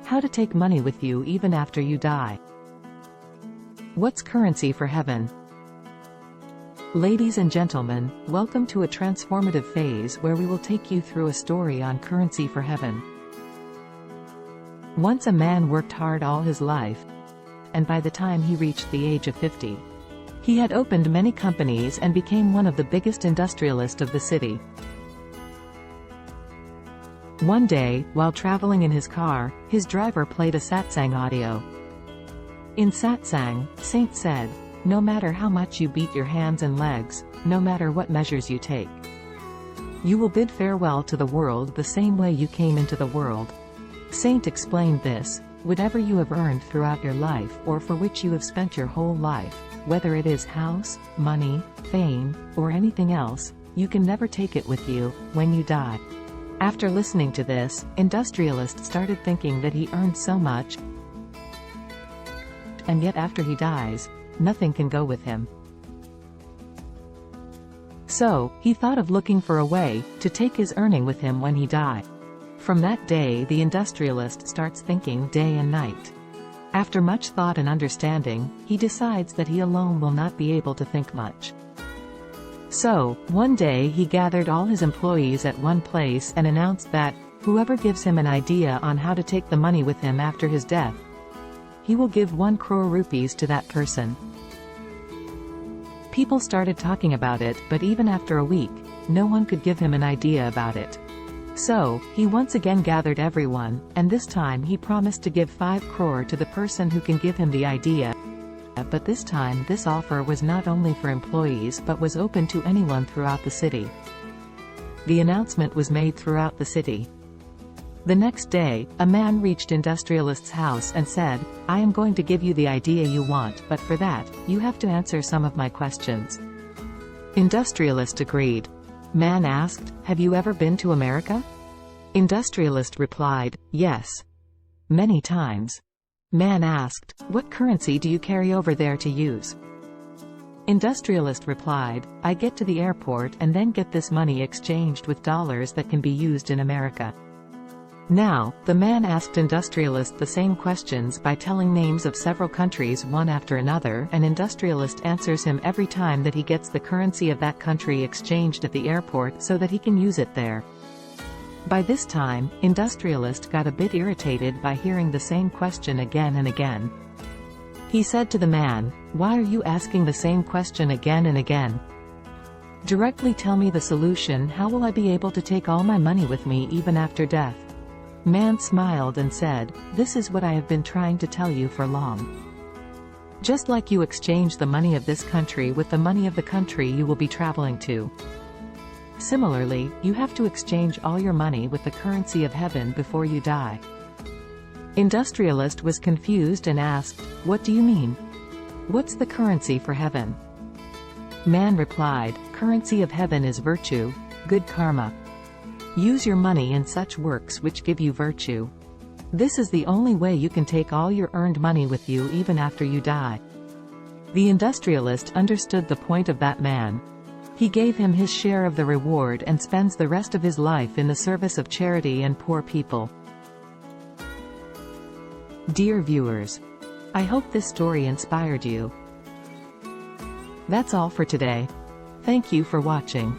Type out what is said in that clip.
How to take money with you even after you die. What's currency for heaven? Ladies and gentlemen, welcome to a transformative phase where we will take you through a story on currency for heaven. Once a man worked hard all his life, and by the time he reached the age of 50, he had opened many companies and became one of the biggest industrialists of the city. One day, while traveling in his car, his driver played a satsang audio. In satsang, Saint said, "No matter how much you beat your hands and legs, no matter what measures you take, you will bid farewell to the world the same way you came into the world." Saint explained this: whatever you have earned throughout your life or for which you have spent your whole life, whether it is house, money, fame, or anything else, you can never take it with you when you die. After listening to this, industrialist started thinking that he earned so much, and yet after he dies, nothing can go with him. So, he thought of looking for a way to take his earning with him when he died. From that day, the industrialist starts thinking day and night. After much thought and understanding, he decides that he alone will not be able to think much. So, one day he gathered all his employees at one place and announced that, whoever gives him an idea on how to take the money with him after his death, he will give 1 crore rupees to that person. People started talking about it, but even after a week, no one could give him an idea about it. So, he once again gathered everyone, and this time he promised to give 5 crore to the person who can give him the idea. But this time this offer was not only for employees but was open to anyone throughout the city. The announcement was made throughout the city. The next day, a man reached industrialist's house and said, "I am going to give you the idea you want, but for that, you have to answer some of my questions." Industrialist agreed. Man asked, "Have you ever been to America?" Industrialist replied, "Yes. Many times." Man asked, "What currency do you carry over there to use?" Industrialist replied, "I get to the airport and then get this money exchanged with dollars that can be used in America." Now, the man asked industrialist the same questions by telling names of several countries one after another, and industrialist answers him every time that he gets the currency of that country exchanged at the airport so that he can use it there. By this time, industrialist got a bit irritated by hearing the same question again and again. He said to the man, "Why are you asking the same question again and again? Directly tell me the solution. How will I be able to take all my money with me even after death?" Man smiled and said, "This is what I have been trying to tell you for long. Just like you exchange the money of this country with the money of the country you will be traveling to, similarly, you have to exchange all your money with the currency of heaven before you die." Industrialist was confused and asked, "What do you mean? What's the currency for heaven?" Man replied, "Currency of heaven is virtue, good karma. Use your money in such works which give you virtue. This is the only way you can take all your earned money with you even after you die." The industrialist understood the point of that man. He gave him his share of the reward and spends the rest of his life in the service of charity and poor people. Dear viewers, I hope this story inspired you. That's all for today. Thank you for watching.